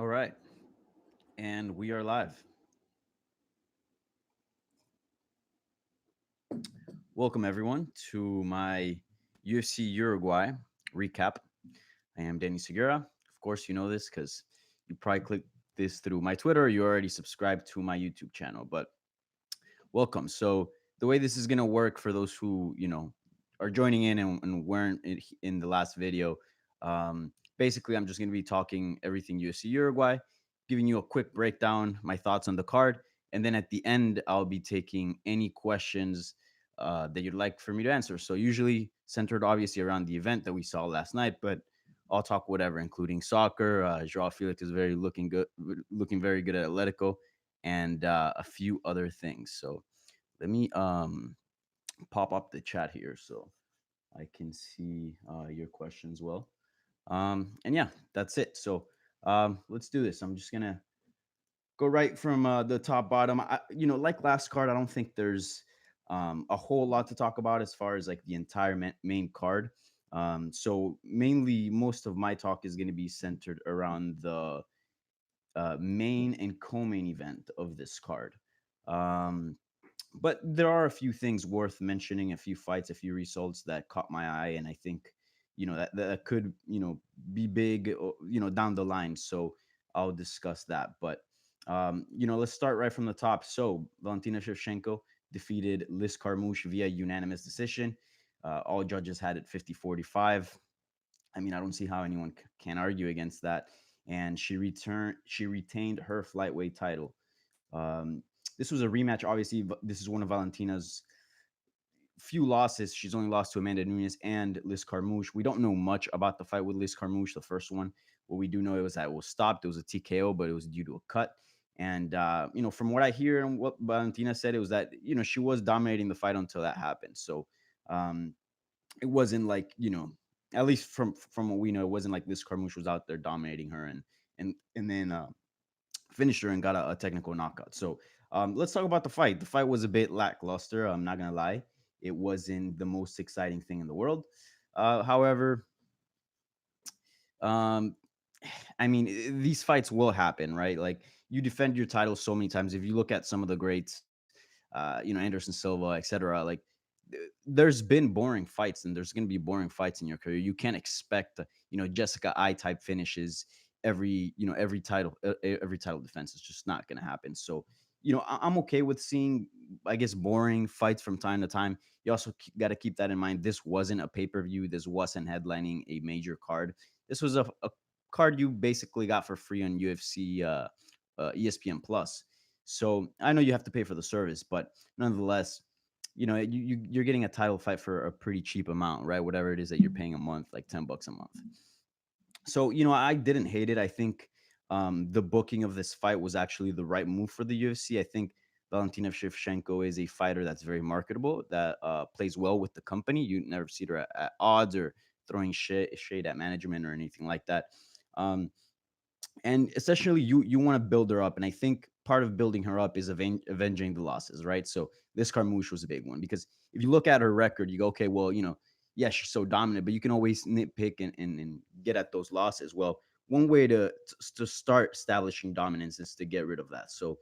All right. And we are live. Welcome, everyone, to my UFC Uruguay recap. I am Danny Segura. Of course, you know this because you probably clicked this through my Twitter. Or you already subscribed to my YouTube channel, but welcome. So, the way this is going to work for those who, are joining in and weren't in the last video, basically, I'm just going to be talking everything UFC Uruguay, giving you a quick breakdown, my thoughts on the card. And then at the end, I'll be taking any questions that you'd like for me to answer. So, usually centered obviously around the event that we saw last night, but I'll talk whatever, including soccer. Joao Felix is looking very good at Atletico, and a few other things. So, let me pop up the chat here so I can see your questions well. And yeah, that's it. So let's do this. I'm just gonna go right from the top bottom. Like last card, I don't think there's a whole lot to talk about as far as like the entire main card. So mainly, most of my talk is going to be centered around the main and co-main event of this card. Um, but there are a few things worth mentioning, a few fights, a few results that caught my eye, and I think that could be big, down the line. So I'll discuss that. But let's start right from the top. So Valentina Shevchenko defeated Liz Carmouche via unanimous decision. All judges had it 50-45. I mean, I don't see how anyone can argue against that. And she retained her flyweight title. This was a rematch. Obviously, this is one of Valentina's few losses. She's only lost to Amanda Nunes and Liz Carmouche. We don't know much about the fight with Liz Carmouche, the first one. What we do know is that it was stopped. It was a TKO, but it was due to a cut. And from what I hear and what Valentina said, it was that she was dominating the fight until that happened. So um, it wasn't like at least from what we know, it wasn't like Liz Carmouche was out there dominating her and then finished her and got a technical knockout. So let's talk about the fight. The fight was a bit lackluster. I'm not gonna lie. It wasn't the most exciting thing in the world. However, um, I mean, these fights will happen, right? Like you defend your title so many times. If you look at some of the greats, Anderson Silva, etc., like there's been boring fights and there's going to be boring fights in your career. You can't expect, Jessica I type finishes every title defense. It's just not going to happen. So, I'm okay with seeing, I guess, boring fights from time to time. You also got to keep that in mind. This wasn't a pay per view. This wasn't headlining a major card. This was a card you basically got for free on UFC ESPN Plus. So I know you have to pay for the service, but nonetheless, you're getting a title fight for a pretty cheap amount, right? Whatever it is that you're paying a month, like $10 a month. So I didn't hate it. I think the booking of this fight was actually the right move for the UFC. I think Valentina Shevchenko is a fighter that's very marketable, that plays well with the company. You never see her at odds or throwing shade at management or anything like that. Um, and essentially you want to build her up, and I think part of building her up is avenging the losses, right? So this Carmouche was a big one because if you look at her record, you go, okay, well, yeah, she's so dominant, but you can always nitpick and get at those losses. Well, one way to start establishing dominance is to get rid of that. So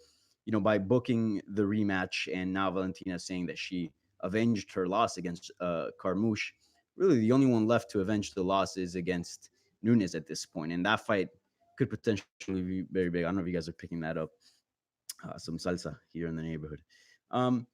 by booking the rematch, and now Valentina saying that she avenged her loss against Carmouche, really the only one left to avenge the loss is against Nunes at this point, and that fight could potentially be very big. I don't know if you guys are picking that up. Some salsa here in the neighborhood. Um,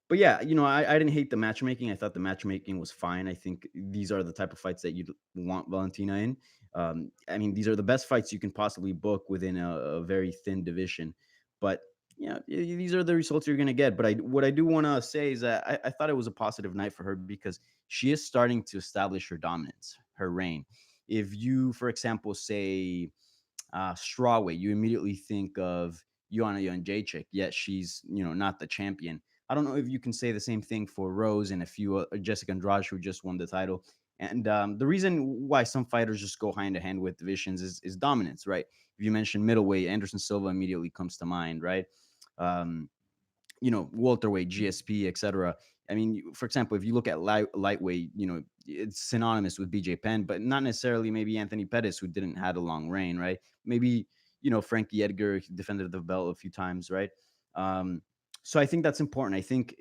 but yeah, I didn't hate the matchmaking. I thought the matchmaking was fine. I think these are the type of fights that you'd want Valentina in. I mean, these are the best fights you can possibly book within a very thin division. But yeah, these are the results you're going to get. But what I do want to say is that I thought it was a positive night for her because she is starting to establish her dominance, her reign. If you, for example, say strawweight, you immediately think of Joanna Jędrzejczyk, yet she's not the champion. I don't know if you can say the same thing for Rose and a few Jessica Andrade who just won the title. And the reason why some fighters just go hand to hand with divisions is dominance, right? If you mention middleweight, Anderson Silva immediately comes to mind, right? Um, welterweight, GSP, etc. I mean, for example, if you look at lightweight, it's synonymous with BJ Penn, but not necessarily maybe Anthony Pettis, who didn't had a long reign, right? Maybe Frankie Edgar defended the belt a few times, right? Um, so I think that's important. I think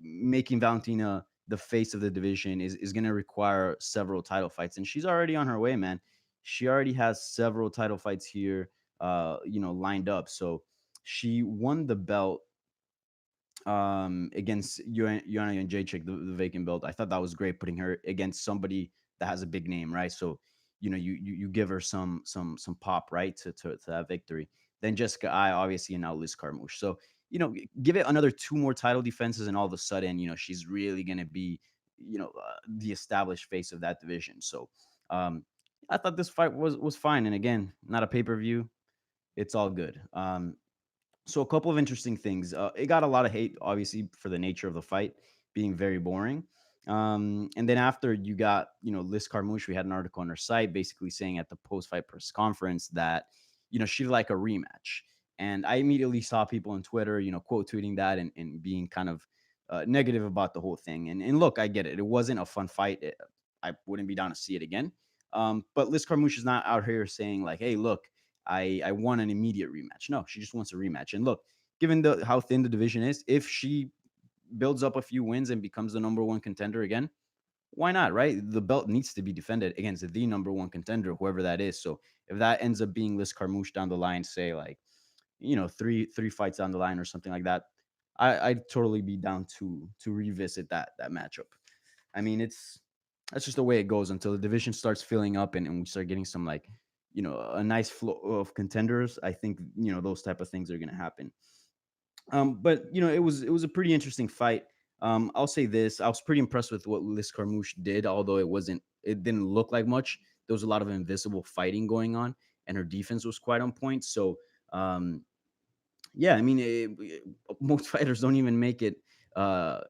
making Valentina the face of the division is going to require several title fights, and she's already on her way, man. She already has several title fights here, lined up. So she won the belt against Joanna Jacek, the vacant belt. I thought that was great, putting her against somebody that has a big name, right? So you give her some pop, right, to that victory. Then Jessica I, obviously, and now Liz Carmouche. So give it another two more title defenses, and all of a sudden, she's really gonna be the established face of that division. So I thought this fight was fine, and again, not a pay-per-view. It's all good. So a couple of interesting things. It got a lot of hate, obviously, for the nature of the fight being very boring. And then after you got, Liz Carmouche, we had an article on her site basically saying at the post-fight press conference that, she'd like a rematch. And I immediately saw people on Twitter, quote tweeting that and being kind of negative about the whole thing. And look, I get it. It wasn't a fun fight. I wouldn't be down to see it again. But Liz Carmouche is not out here saying like, hey, look, I want an immediate rematch. No, she just wants a rematch. And look, given how thin the division is, if she builds up a few wins and becomes the number one contender again, why not, right? The belt needs to be defended against the number one contender, whoever that is. So if that ends up being Liz Carmouche down the line, say like, three fights down the line or something like that, I'd totally be down to revisit that matchup. I mean, that's just the way it goes until the division starts filling up and we start getting some like, a nice flow of contenders. I think, those type of things are going to happen. But it was a pretty interesting fight. I'll say this: I was pretty impressed with what Liz Carmouche did, although it didn't look like much. There was a lot of invisible fighting going on, and her defense was quite on point. So, yeah, I mean, most fighters don't even make it, uh,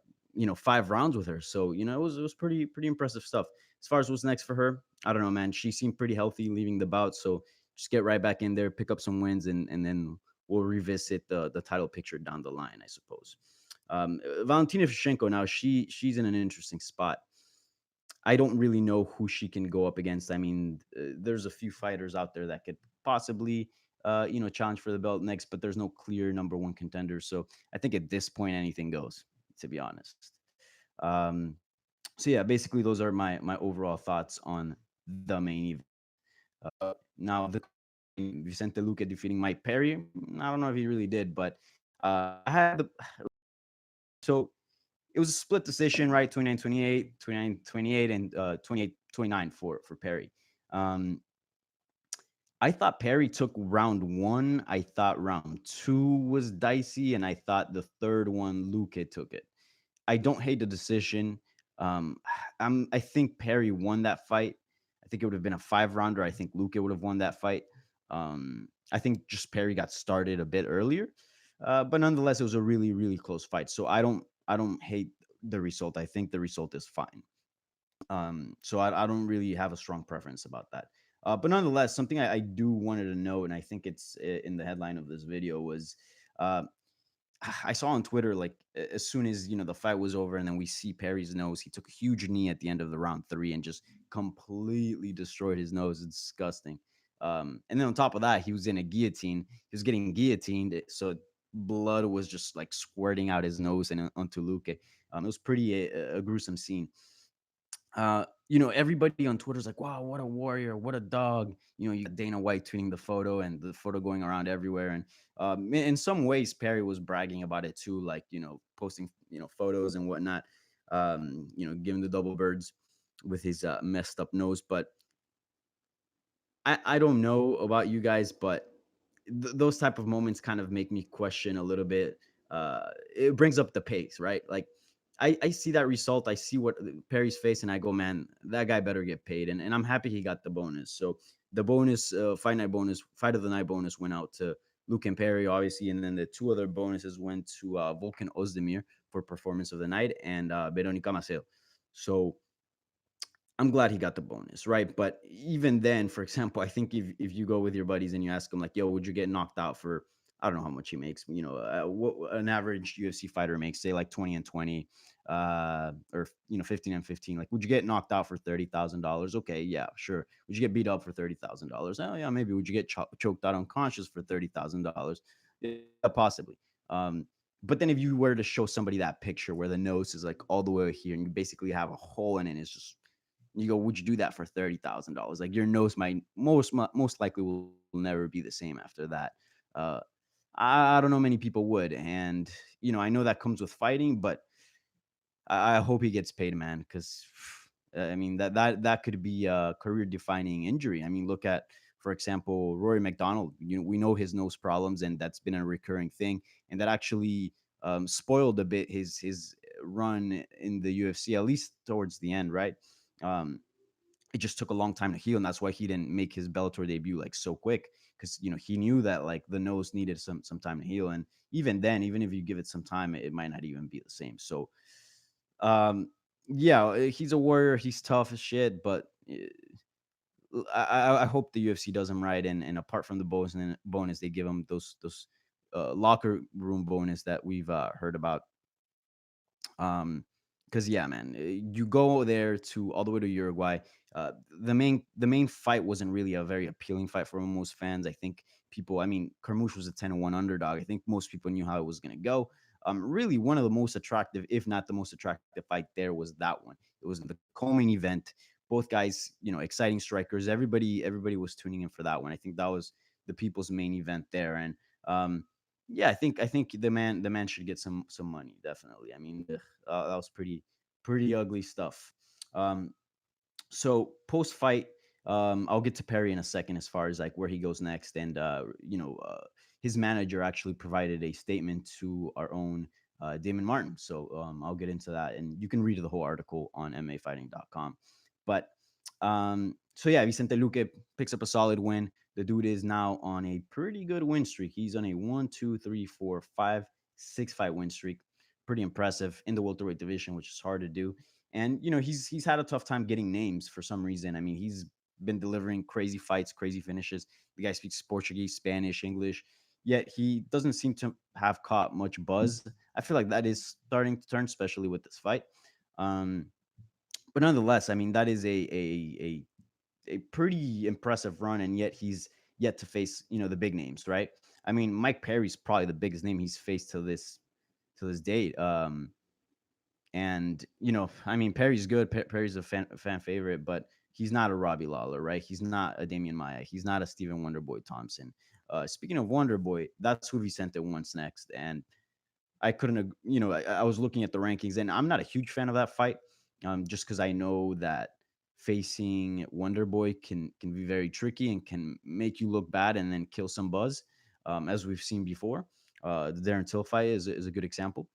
5 rounds with her. So, it was pretty impressive stuff. As far as what's next for her, I don't know, man. She seemed pretty healthy leaving the bout, so just get right back in there, pick up some wins, and then we'll revisit the title picture down the line, I suppose. Valentina Shevchenko, now she's in an interesting spot. I don't really know who she can go up against. I mean, there's a few fighters out there that could possibly, challenge for the belt next, but there's no clear number one contender. So I think at this point, anything goes, to be honest. Um, so yeah, basically those are my overall thoughts on the main event. Now the Vicente Luque defeating Mike Perry. I don't know if he really did, but I had the so it was a split decision, right? 29-28, 29-28, and 28-29 for Perry. Um, I thought Perry took round one. I thought round two was dicey, and I thought the third one Luque took it. I don't hate the decision. Um, I think Perry won that fight. I think it would have been a 5 rounder. I think Luque would have won that fight. I think just Perry got started a bit earlier, but nonetheless, it was a really really close fight. So I don't hate the result. I think the result is fine. So I don't really have a strong preference about that. But nonetheless, something I do wanted to know, and I think it's in the headline of this video was. Uh, I saw on Twitter, like as soon as the fight was over, and then we see Perry's nose. He took a huge knee at the end of the round three and just completely destroyed his nose. It's disgusting. And then on top of that, he was in a guillotine. He was getting guillotined, so blood was just like squirting out his nose and onto Luque. It was pretty a gruesome scene. Everybody on Twitter's like, wow, what a warrior, what a dog. You got Dana White tweeting the photo and the photo going around everywhere. And in some ways, Perry was bragging about it too, like, posting, photos and whatnot, giving the double birds with his messed up nose. But I don't know about you guys, but those type of moments kind of make me question a little bit. It brings up the pace, right? Like I see that result, I see what Perry's face, and I go, man, that guy better get paid. And I'm happy he got the bonus. So the bonus, fight of the night bonus went out to Luke and Perry, obviously, and then the two other bonuses went to Volkan Ozdemir for performance of the night and Veronica Maceo. So I'm glad he got the bonus, right? But even then, for example, I think if you go with your buddies and you ask them like, "Yo, would you get knocked out for?" I don't know how much he makes. What an average UFC fighter makes, say like 20 and 20. or 15 and 15. Like, would you get knocked out for $30,000? Okay, yeah, sure. Would you get beat up for $30,000? Oh yeah, maybe. Would you get choked out unconscious for $30,000? Yeah, possibly. Um, but then if you were to show somebody that picture where the nose is like all the way here and you basically have a hole in it, it's just, you go, would you do that for $30,000? Like, your nose might most likely will never be the same after that. Uh, I don't know many people would, and I know that comes with fighting, but I hope he gets paid, man, because I mean that could be a career defining injury. I mean, look at, for example, Rory McDonald. We know his nose problems, and that's been a recurring thing, and that actually spoiled a bit his run in the UFC, at least towards the end, right? Um, it just took a long time to heal, and that's why he didn't make his Bellator debut like so quick, because he knew that like the nose needed some time to heal, and even then, even if you give it some time, it might not even be the same. So um, yeah, he's a warrior. He's tough as shit, but I hope the UFC does him right. And apart from the bonus, they give him those locker room bonus that we've heard about. Um, because yeah, man, you go there to all the way to Uruguay. The main fight wasn't really a very appealing fight for most fans. I think people, I mean, Carmouche was a 10-1 underdog. I think most people knew how it was gonna go. Really, one of the most attractive, if not the most attractive fight there was that one. It was the co-main event. Both guys, exciting strikers. Everybody was tuning in for that one. I think that was the people's main event there. And yeah, I think the man should get some money, definitely. I mean, that was pretty ugly stuff. Um, so post fight, I'll get to Perry in a second as far as like where he goes next, and his manager actually provided a statement to our own Damon Martin. So I'll get into that, and you can read the whole article on MMAfighting.com. But so yeah, Vicente Luque picks up a solid win. The dude is now on a pretty good win streak. He's on a 1, 2, 3, 4, 5, 6 fight win streak. Pretty impressive in the welterweight division, which is hard to do. And he's had a tough time getting names for some reason. I mean, he's been delivering crazy fights, crazy finishes. The guy speaks Portuguese, Spanish, English, yet he doesn't seem to have caught much buzz. I feel like that is starting to turn, especially with this fight. Um, but nonetheless, I mean, that is a pretty impressive run, and yet he's yet to face the big names, right? I mean, Mike Perry's probably the biggest name he's faced to this date. And I mean, Perry's good. Perry's a fan favorite, but he's not a Robbie Lawler, right? He's not a Damian Maia. He's not a Stephen Wonderboy Thompson. Speaking of Wonderboy, that's who Vicente wants next. And I couldn't, I was looking at the rankings, and I'm not a huge fan of that fight, just because I know that facing Wonderboy can be very tricky and can make you look bad and then kill some buzz, as we've seen before. The Darren Till fight is a good example.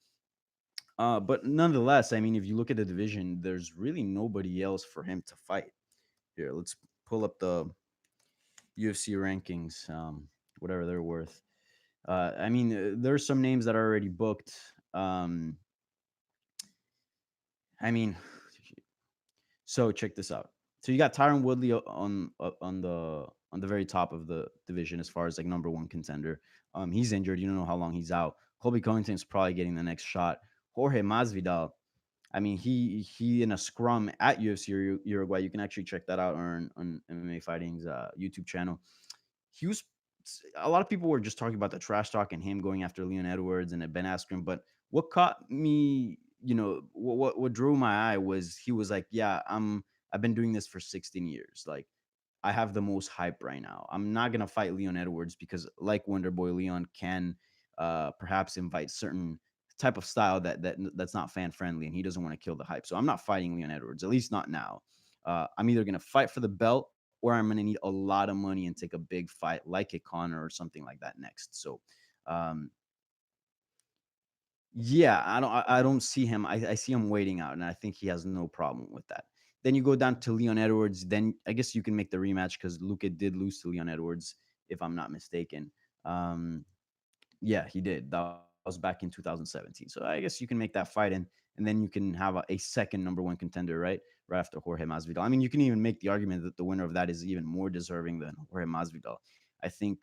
But nonetheless, I mean, if you look at the division, there's really nobody else for him to fight. Here, let's pull up the UFC rankings, whatever they're worth. I mean, there's some names that are already booked. I mean, so check this out. So you got Tyron Woodley on the very top of the division as far as like number one contender. He's injured. You don't know how long he's out. Colby Covington's probably getting the next shot. Jorge Masvidal, I mean, he in a scrum at UFC Uruguay. You can actually check that out on MMA Fighting's YouTube channel. He was A lot of people were just talking about the trash talk and him going after Leon Edwards and Ben Askren. But what caught me, what drew my eye was he was like, "Yeah, I've been doing this for 16 years. Like, I have the most hype right now. I'm not gonna fight Leon Edwards because, like Wonderboy, Leon can perhaps invite certain type of style that's not fan friendly, and he doesn't want to kill the hype. So I'm not fighting Leon Edwards, at least not now. I'm either gonna fight for the belt or I'm gonna need a lot of money and take a big fight like a Connor or something like that next. So um, yeah, I don't see him. I see him waiting out, and I think he has no problem with that. Then you go down to Leon Edwards. Then I guess you can make the rematch because Luque did lose to Leon Edwards, if I'm not mistaken. Um, yeah, he did. That was back in 2017. So I guess you can make that fight, and then you can have a second number one contender, right after Jorge Masvidal. I mean, you can even make the argument that the winner of that is even more deserving than Jorge Masvidal. I think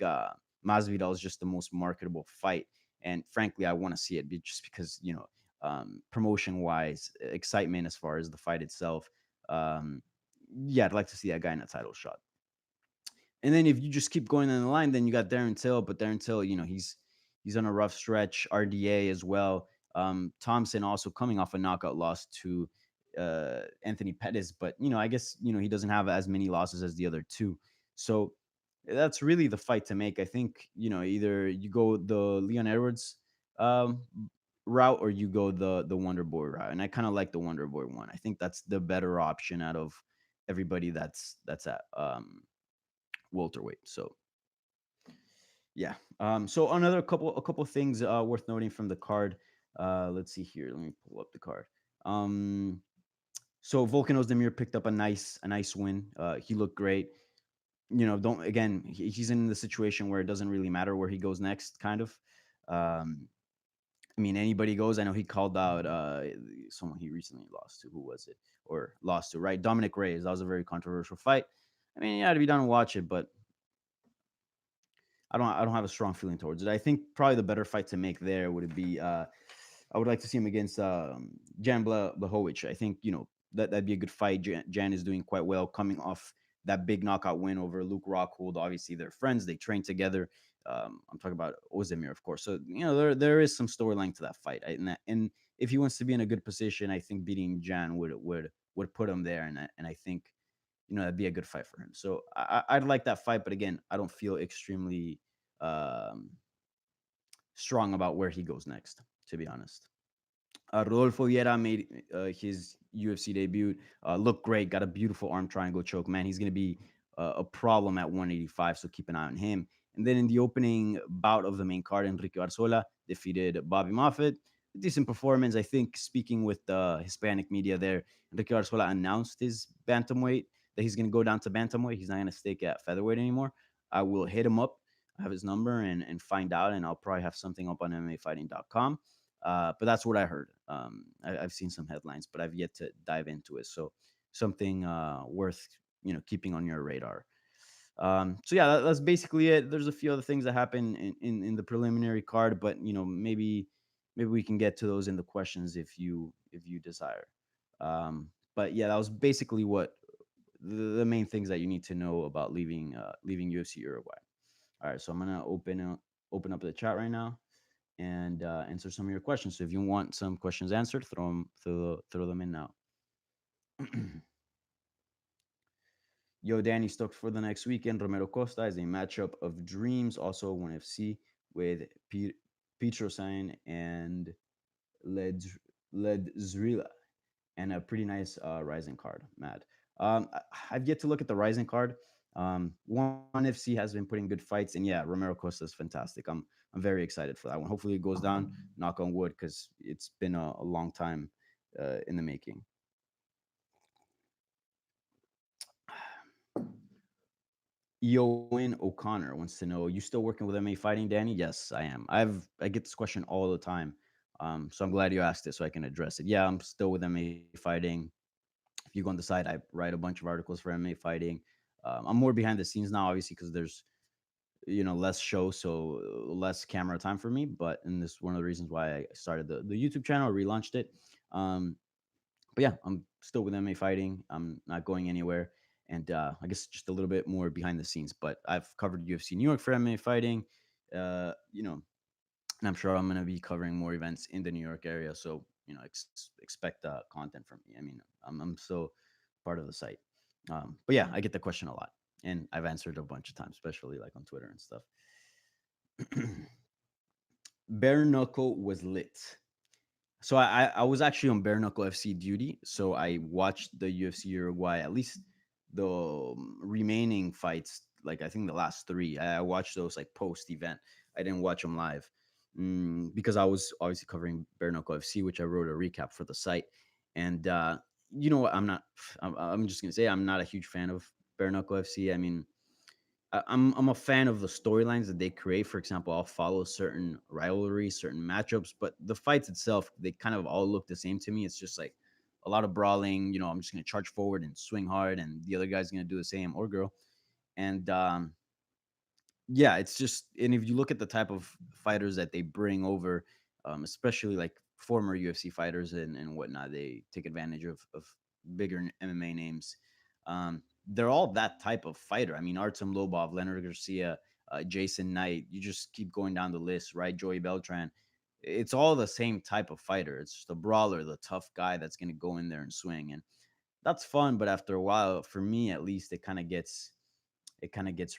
Masvidal is just the most marketable fight, and frankly, I want to see it just because promotion wise, excitement as far as the fight itself. Um, yeah, I'd like to see that guy in a title shot. And then if you just keep going in the line, then you got Darren Till, but Darren Till, he's on a rough stretch. RDA as well. Thompson also coming off a knockout loss to Anthony Pettis, but I guess he doesn't have as many losses as the other two. So that's really the fight to make. I think either you go the Leon Edwards um, route or you go the Wonder Boy route, and I kind of like the Wonder Boy one. I think that's the better option out of everybody that's at welterweight. So yeah. So another a couple things worth noting from the card. Let's see here. Let me pull up the card. Um, so Volkan Ozdemir picked up a nice win. He looked great. Don't again. He's in the situation where it doesn't really matter where he goes next. Kind of. Um, I mean, anybody goes. I know he called out someone he recently lost to. Who was it? Or lost to? Right, Dominic Reyes. That was a very controversial fight. I mean, yeah, to be down and watch it, but I don't have a strong feeling towards it. I think probably the better fight to make there would be I would like to see him against Jan Blachowicz. I think that'd be a good fight. Jan is doing quite well, coming off that big knockout win over Luke Rockhold. Obviously, they're friends. They train together. I'm talking about Ozdemir, of course. So there is some storyline to that fight, and if he wants to be in a good position, I think beating Jan would put him there, and I think that'd be a good fight for him. So I'd like that fight, but again, I don't feel extremely um, strong about where he goes next, to be honest. Rodolfo Vieira made his UFC debut. Looked great. Got a beautiful arm triangle choke. Man, he's going to be a problem at 185, so keep an eye on him. And then in the opening bout of the main card, Enrique Arzola defeated Bobby Moffett. A decent performance. I think speaking with the Hispanic media there, Enrique Arzola announced his bantamweight, that he's going to go down to bantamweight. He's not going to stick at featherweight anymore. I will hit him up. I have his number and find out, and I'll probably have something up on MMAfighting.com. But that's what I heard. I've seen some headlines, but I've yet to dive into it. So something worth keeping on your radar. So yeah, that's basically it. There's a few other things that happen in the preliminary card, but maybe we can get to those in the questions if you desire. But yeah, that was basically what the main things that you need to know about leaving UFC Uruguay. All right, so I'm gonna open up the chat right now and answer some of your questions. So if you want some questions answered, throw them in now. Yo, Danny, stoked for the next weekend. Romero Costa is a matchup of dreams. Also, one FC with Petrosign and Led Zrila, and a pretty nice Rising card. Mad. I've yet to look at the Rising card. One FC has been putting good fights, and yeah, Romero Costa is fantastic. I'm very excited for that one. Hopefully, it goes down. Knock on wood, because it's been a long time in the making. Eoin O'Connor wants to know: you still working with MMA Fighting, Danny? Yes, I am. I get this question all the time, so I'm glad you asked it so I can address it. Yeah, I'm still with MMA Fighting. If you go on the site, I write a bunch of articles for MMA Fighting. I'm more behind the scenes now, obviously, because there's less show, so less camera time for me. And this is one of the reasons why I started the YouTube channel, relaunched it. Um, but yeah, I'm still with MMA Fighting. I'm not going anywhere, and I guess just a little bit more behind the scenes. But I've covered UFC New York for MMA Fighting, uh, you know, and I'm sure I'm going to be covering more events in the New York area. So expect content from me. I mean, I'm still part of the site, but yeah, I get the question a lot, and I've answered a bunch of times, especially like on Twitter and stuff. Bare knuckle was lit. So I was actually on bare knuckle FC duty, so I watched the UFC Uruguay, at least the remaining fights. Like I think the last three, I watched those like post event. I didn't watch them live because I was obviously covering bare knuckle FC, which I wrote a recap for the site. And you know what? I'm just gonna say I'm not a huge fan of bare knuckle FC. I mean, I'm a fan of the storylines that they create. For example, I'll follow certain rivalries, certain matchups, but the fights itself, they kind of all look the same to me. It's just like a lot of brawling. I'm just gonna charge forward and swing hard, and the other guy's gonna do the same, or girl. And yeah, it's just, and if you look at the type of fighters that they bring over, especially like former UFC fighters and whatnot. They take advantage of bigger MMA names. They're all that type of fighter. I mean, Artem Lobov, Leonard Garcia, Jason Knight. You just keep going down the list, right? Joey Beltran. It's all the same type of fighter. It's just a brawler, the tough guy that's going to go in there and swing, and that's fun. But after a while, for me at least, it kind of gets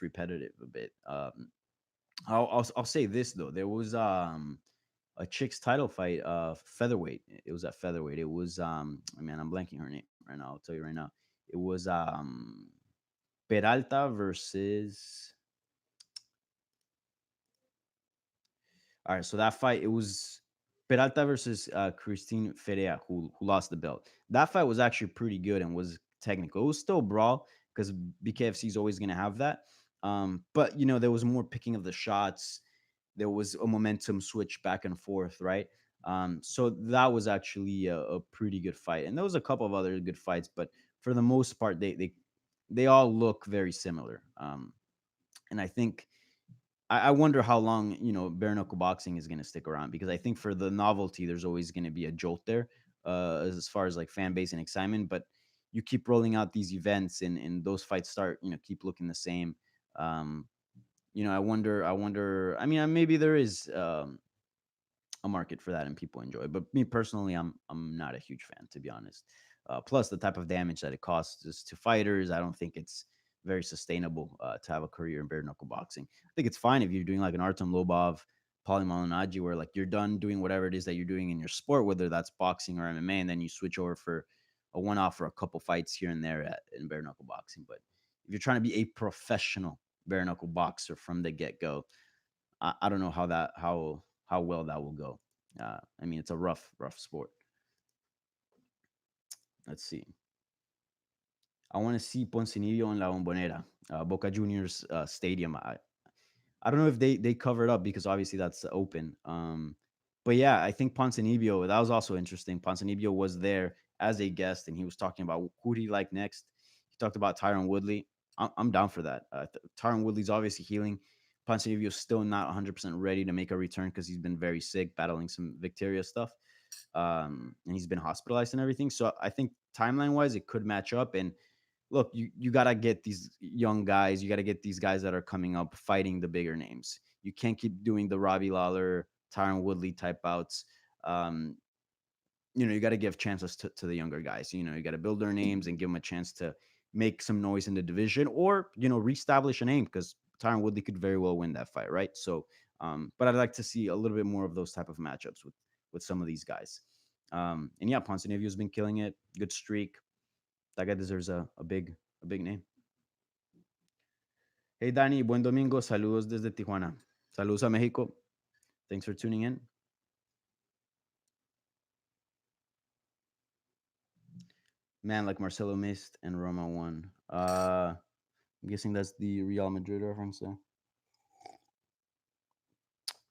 repetitive a bit. I'll say this though. There was a chick's title fight, featherweight. It was at featherweight. It was man, I'm blanking her name right now. I'll tell you right now. It was Peralta versus. All right, so that fight, it was Peralta versus Christine Ferreira, who lost the belt. That fight was actually pretty good and was technical. It was still brawl because BKFC is always going to have that. But there was more picking of the shots. There was a momentum switch back and forth, right? So that was actually a pretty good fight, and there was a couple of other good fights, but for the most part, they all look very similar. And I think I wonder how long bare knuckle boxing is going to stick around, because I think for the novelty, there's always going to be a jolt there, as far as like fan base and excitement. But you keep rolling out these events, and those fights start keep looking the same. Um, I wonder. I mean, maybe there is a market for that and people enjoy it. But me personally, I'm not a huge fan, to be honest. Plus, the type of damage that it causes to fighters, I don't think it's very sustainable to have a career in bare knuckle boxing. I think it's fine if you're doing like an Artem Lobov, Paulie Malignaggi, where like you're done doing whatever it is that you're doing in your sport, whether that's boxing or MMA, and then you switch over for a one-off or a couple fights here and there in bare knuckle boxing. But if you're trying to be a professional bare knuckle boxer from the get-go, I don't know how well that will go. I mean, it's a rough sport. Let's see. I want to see Poncinibio in La Bombonera, Boca Juniors Stadium. I don't know if they cover it up because obviously that's open. But yeah, I think Poncinibio, that was also interesting. Poncinibio was there as a guest, and he was talking about who do you like next. He talked about Tyron Woodley. I'm down for that. Tyron Woodley's obviously healing. Poncinibio's still not 100% ready to make a return because he's been very sick, battling some Victoria stuff, and he's been hospitalized and everything. So I think timeline wise, it could match up. And look, you gotta get these young guys. You gotta get these guys that are coming up fighting the bigger names. You can't keep doing the Robbie Lawler, Tyron Woodley type bouts. Um, you got to give chances to the younger guys. You got to build their names and give them a chance to make some noise in the division, or reestablish a name, because Tyron Woodley could very well win that fight, right? So, but I'd like to see a little bit more of those type of matchups with some of these guys. And yeah, Ponzinibbio's been killing it. Good streak. That guy deserves a big name. Hey Danny, buen domingo. Saludos desde Tijuana. Saludos a Mexico. Thanks for tuning in. Man, like Marcelo missed and Roma won. I'm guessing that's the Real Madrid reference there.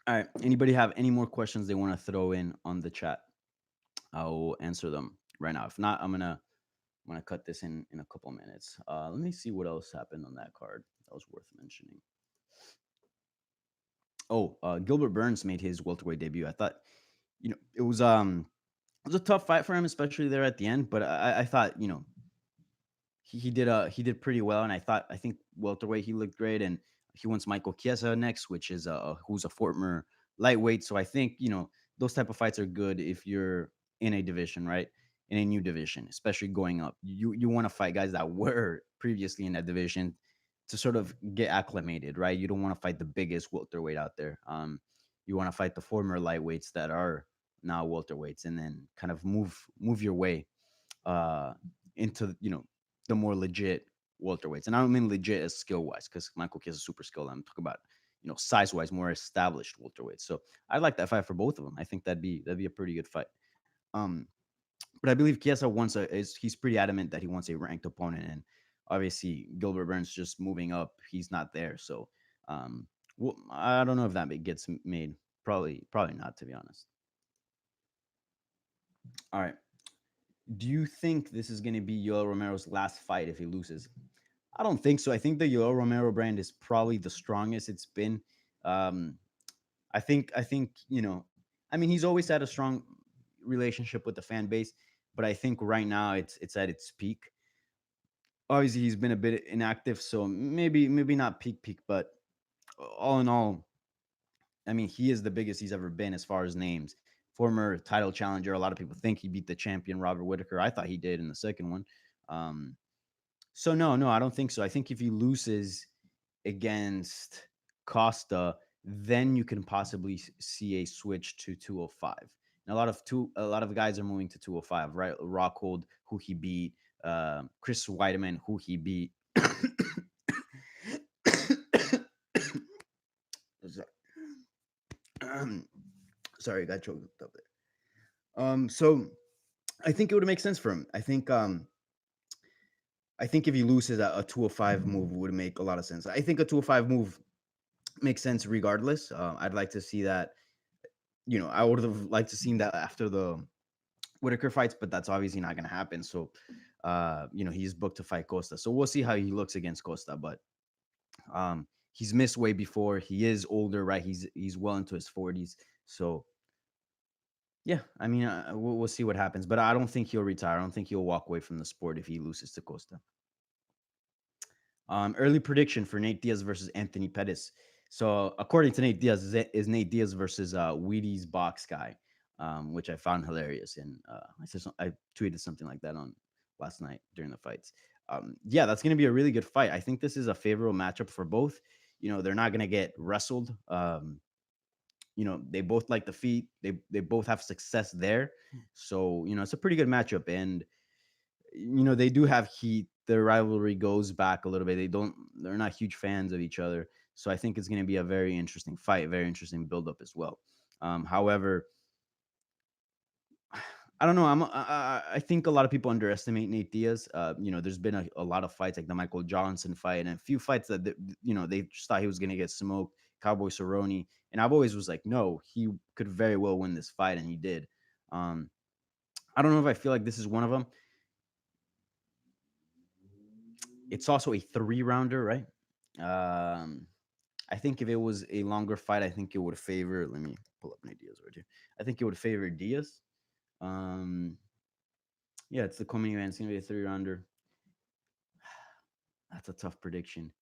All right. Anybody have any more questions they want to throw in on the chat? I'll answer them right now. If not, I'm gonna cut this in a couple minutes. Let me see what else happened on that card that was worth mentioning. Oh, Gilbert Burns made his welterweight debut. I thought, it was a tough fight for him, especially there at the end. But I thought, he did pretty well, and I think welterweight he looked great, and he wants Michael Chiesa next, which is who's a former lightweight. So I think those type of fights are good if you're in a division, right? In a new division, especially going up, you want to fight guys that were previously in that division to sort of get acclimated, right? You don't want to fight the biggest welterweight out there. You want to fight the former lightweights that are now welterweights, and then kind of move your way uh into the more legit welterweights. And I don't mean legit as skill wise, because Michael Chiesa is super skilled. I'm talking about size wise, more established welterweights. So I'd like that fight for both of them. I think that'd be a pretty good fight. Um, but I believe Chiesa he's pretty adamant that he wants a ranked opponent, and obviously Gilbert Burns just moving up, he's not there. So well, I don't know if that gets made. Probably not, to be honest. All right. Do you think this is going to be Yoel Romero's last fight if he loses? I don't think so. I think the Yoel Romero brand is probably the strongest it's been. Um, I think I mean, he's always had a strong relationship with the fan base, but I think right now it's at its peak. Obviously, he's been a bit inactive, so maybe not peak, but all in all, I mean, he is the biggest he's ever been as far as names. Former title challenger. A lot of people think he beat the champion Robert Whitaker. I thought he did in the second one. Um, so no, I don't think so. I think if he loses against Costa, then you can possibly see a switch to 205. And a lot of guys are moving to 205, right? Rockhold, who he beat, Chris Weidman, who he beat. Sorry, I got choked up there. So I think it would make sense for him. I think if he loses, a 205 move would make a lot of sense. I think a 205 move makes sense regardless. I'd like to see that. I would have liked to seen that after the Whitaker fights, but that's obviously not going to happen. So, he's booked to fight Costa. So we'll see how he looks against Costa. But he's missed way before. He is older, right? He's well into his 40s. So yeah, I mean, we'll see what happens. But I don't think he'll retire. I don't think he'll walk away from the sport if he loses to Costa. Early prediction for Nate Diaz versus Anthony Pettis. So according to Nate Diaz, is Nate Diaz versus Wheaties Box Guy, which I found hilarious. And I tweeted something like that on last night during the fights. Yeah, that's going to be a really good fight. I think this is a favorable matchup for both. They're not going to get wrestled. They both like the feet. They both have success there. So it's a pretty good matchup. And they do have heat. Their rivalry goes back a little bit. They're not huge fans of each other. So I think it's going to be a very interesting fight, very interesting buildup as well. However, I don't know. I think a lot of people underestimate Nate Diaz. There's been a lot of fights like the Michael Johnson fight and a few fights that they just thought he was going to get smoked. Cowboy Cerrone, and I've always was like, no, he could very well win this fight, and he did. I don't know if I feel like this is one of them. It's also a 3-rounder, right? I think if it was a longer fight, I think it would favor. Let me pull up Nate Diaz right here. I think it would favor Diaz. Yeah, it's the coming event. It's gonna be a 3-rounder. That's a tough prediction.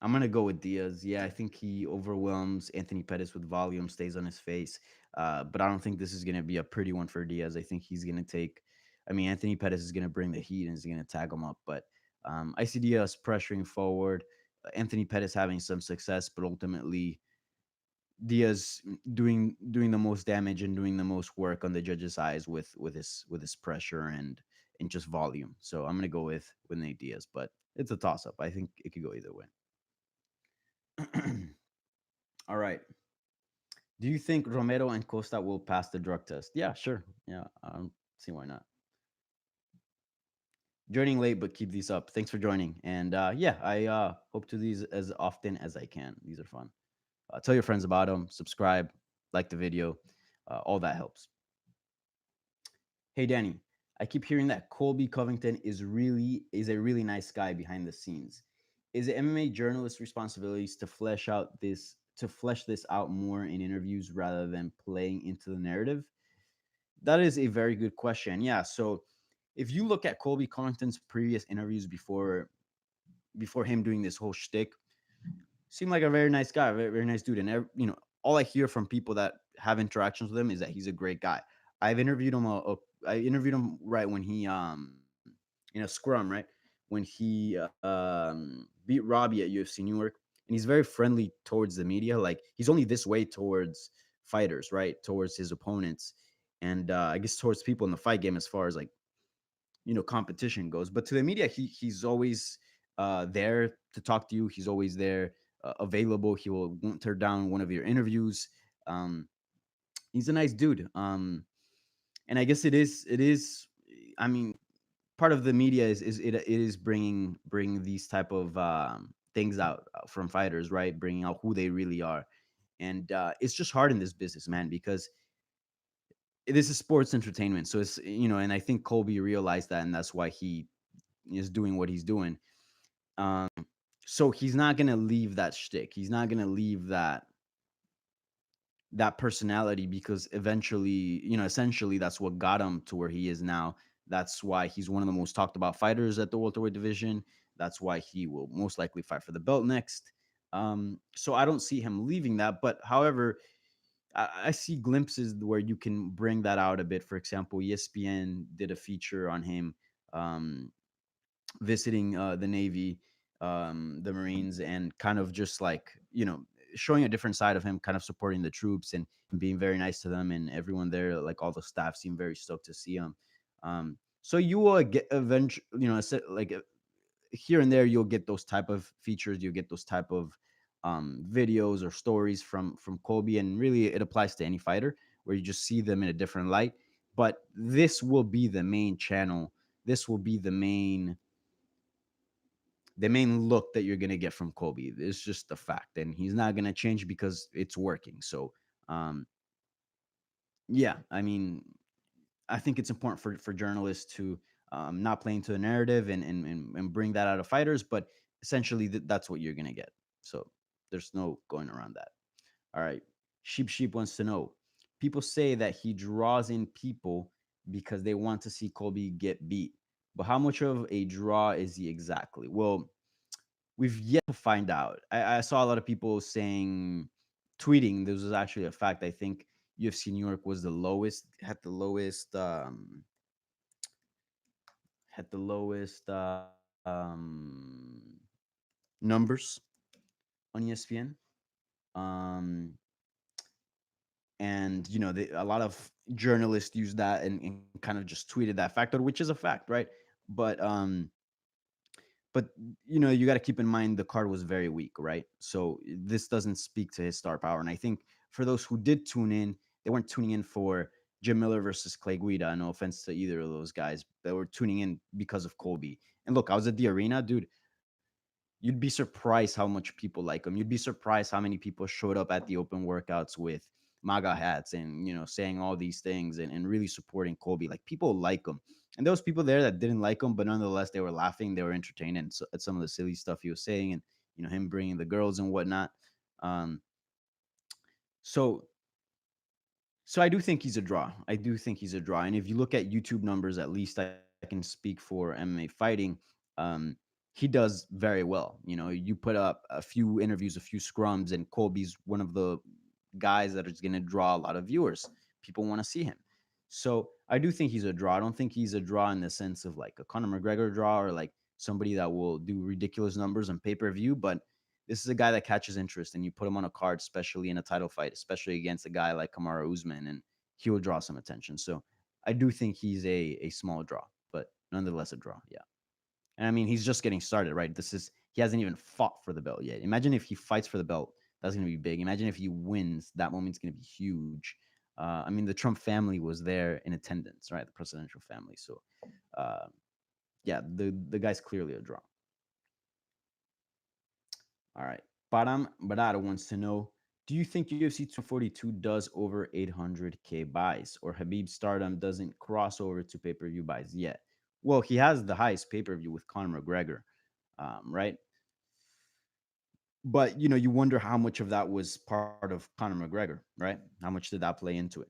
I'm gonna go with Diaz. Yeah, I think he overwhelms Anthony Pettis with volume, stays on his face. But I don't think this is gonna be a pretty one for Diaz. I think he's gonna take. I mean, Anthony Pettis is gonna bring the heat and is gonna tag him up. But I see Diaz pressuring forward. Anthony Pettis having some success, but ultimately Diaz doing the most damage and doing the most work on the judges' eyes with his pressure and just volume. So I'm gonna go with Nate Diaz, but it's a toss up. I think it could go either way. All right. Do you think Romero and Costa will pass the drug test? Yeah, sure. Yeah, I don't see why not. Joining late, but keep these up. Thanks for joining. And yeah, I hope to do these as often as I can. These are fun. Tell your friends about them. Subscribe, like the video. All that helps. Hey, Danny. I keep hearing that Colby Covington is a really nice guy behind the scenes. Is it MMA journalists' responsibilities to flesh this out more in interviews rather than playing into the narrative? That is a very good question. Yeah. So if you look at Colby Covington's previous interviews before him doing this whole shtick, seemed like a very nice guy, very, very nice dude. And all I hear from people that have interactions with him is that he's a great guy. I've interviewed him. I interviewed him right when he in a scrum, right when he beat Robbie at UFC Newark, and he's very friendly towards the media. Like he's only this way towards fighters, right, towards his opponents, and I guess towards people in the fight game as far as like competition goes. But to the media, he's always there to talk to you. He's always there, available. He won't turn down one of your interviews. He's a nice dude. And I guess it is. I mean, part of the media is bringing these type of things out from fighters, right? Bringing out who they really are, and it's just hard in this business, man, because this is sports entertainment. So it's and I think Colby realized that, and that's why he is doing what he's doing. Um, so he's not gonna leave that shtick. He's not gonna leave that that personality, because eventually, essentially that's what got him to where he is now. That's why he's one of the most talked about fighters at the welterweight division. That's why he will most likely fight for the belt next. So I don't see him leaving that. But however, I see glimpses where you can bring that out a bit. For example, ESPN did a feature on him, um, visiting the Navy, the Marines, and kind of just like, showing a different side of him, kind of supporting the troops and being very nice to them. And everyone there, like all the staff, seemed very stoked to see him. So you will get eventually, like here and there, you'll get those type of features, you'll get those type of videos or stories from Colby, and really it applies to any fighter where you just see them in a different light. But this will be the main channel. This will be the main look that you're gonna get from Colby. It's just a fact, and he's not gonna change because it's working. So, um, yeah, I mean, I think it's important for journalists to not play into the narrative and bring that out of fighters, but essentially that's what you're gonna get. So there's no going around that. All right, Sheep wants to know. People say that he draws in people because they want to see Colby get beat, but how much of a draw is he exactly? Well, we've yet to find out. I saw a lot of people saying, tweeting. This was actually a fact. I think UFC New York was the lowest, had the lowest numbers on ESPN. Um, and a lot of journalists use that and kind of just tweeted that factor, which is a fact, right? But but you got to keep in mind the card was very weak, right? So this doesn't speak to his star power. And I think for those who did tune in, they weren't tuning in for Jim Miller versus Clay Guida. No offense to either of those guys. They were tuning in because of Colby. And look, I was at the arena, dude. You'd be surprised how much people like him. You'd be surprised how many people showed up at the open workouts with MAGA hats and saying all these things and really supporting Colby. Like, people like him. And there was people there that didn't like him, but nonetheless they were laughing, they were entertained, and at some of the silly stuff he was saying, and him bringing the girls and whatnot. Um, so so I do think he's a draw. I do think he's a draw. And if you look at YouTube numbers, at least I can speak for MMA fighting. Um, he does very well. You put up a few interviews, a few scrums, and Colby's one of the guys that is going to draw a lot of viewers. People want to see him. So I do think he's a draw. I don't think he's a draw in the sense of like a Conor McGregor draw or like somebody that will do ridiculous numbers on pay-per-view, but this is a guy that catches interest, and you put him on a card, especially in a title fight, especially against a guy like Kamaru Usman, and he will draw some attention. So I do think he's a small draw, but nonetheless a draw. Yeah. And I mean, he's just getting started, right? He hasn't even fought for the belt yet. Imagine if he fights for the belt. That's going to be big. Imagine if he wins. That moment's going to be huge. I mean, the Trump family was there in attendance, right? The presidential family. So, uh, yeah, the guy's clearly a draw. All right. Param Barada wants to know, do you think UFC 242 does over 800K buys, or Habib Stardom doesn't cross over to pay-per-view buys yet? Well, he has the highest pay-per-view with Conor McGregor, right? But you wonder how much of that was part of Conor McGregor, right? How much did that play into it?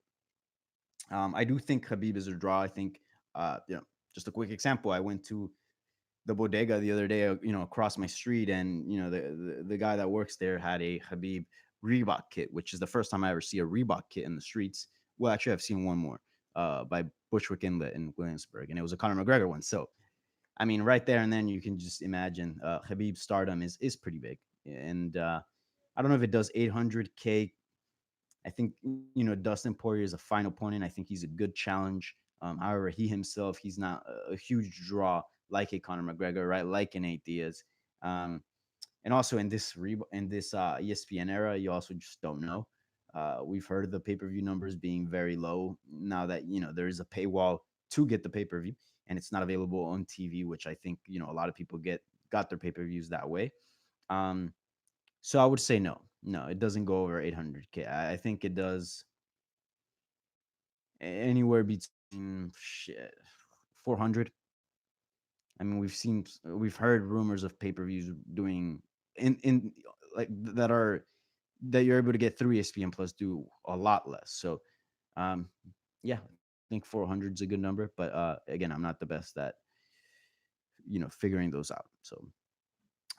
I do think Habib is a draw. I think, just a quick example. I went to the bodega the other day, across my street, and the guy that works there had a Habib Reebok kit, which is the first time I ever see a Reebok kit in the streets. Well, actually, I've seen one more by Bushwick Inlet in Williamsburg, and it was a Conor McGregor one. So, I mean, right there and then you can just imagine Habib's stardom is pretty big, and I don't know if it does 800K. I think Dustin Poirier is a fine opponent. I think he's a good challenge. However, he himself, he's not a huge draw like a Conor McGregor, right? Like an Nate Diaz. Um, and also in this ESPN era, you also just don't know. We've heard the pay-per-view numbers being very low now that there is a paywall to get the pay-per-view, and it's not available on TV, which I think a lot of people got their pay-per-views that way. Um, so I would say no, no, it doesn't go over 800K. I think it does anywhere between 400. I mean, we've heard rumors of pay-per-views doing in like that are that you're able to get through ESPN Plus do a lot less. So, um, yeah, I think 400 is a good number. But again, I'm not the best at figuring those out. So,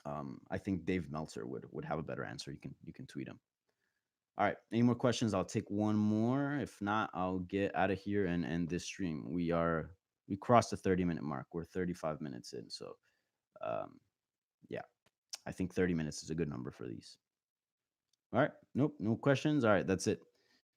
I think Dave Meltzer would have a better answer. You can tweet him. All right. Any more questions? I'll take one more. If not, I'll get out of here and end this stream. We crossed the 30-minute mark. We're 35 minutes in. So um, yeah, I think 30 minutes is a good number for these. All right. Nope. No questions. All right. That's it.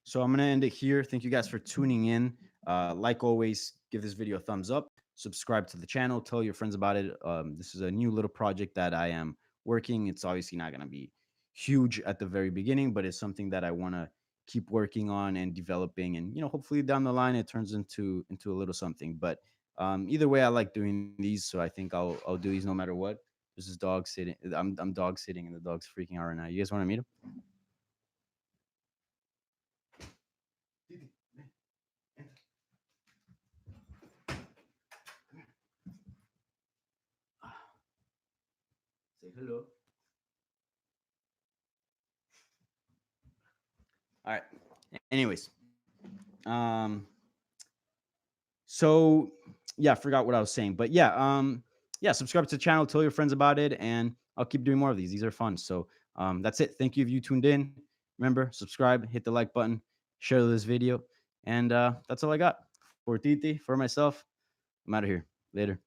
So I'm gonna end it here. Thank you guys for tuning in. Like always, give this video a thumbs up. Subscribe to the channel. Tell your friends about it. This is a new little project that I am working. It's obviously not gonna be huge at the very beginning, but it's something that I want to keep working on and developing. And hopefully down the line it turns into a little something. But either way, I like doing these, so I think I'll do these no matter what. There's this dog sitting. I'm dog sitting, and the dog's freaking out right now. You guys want to meet him? Say hello. All right. Anyways, um, so yeah, I forgot what I was saying, but yeah, subscribe to the channel, tell your friends about it, and I'll keep doing more of these. These are fun. So that's it. Thank you if you tuned in. Remember, subscribe, hit the like button, share this video, and that's all I got for Titi, for myself. I'm out of here. Later.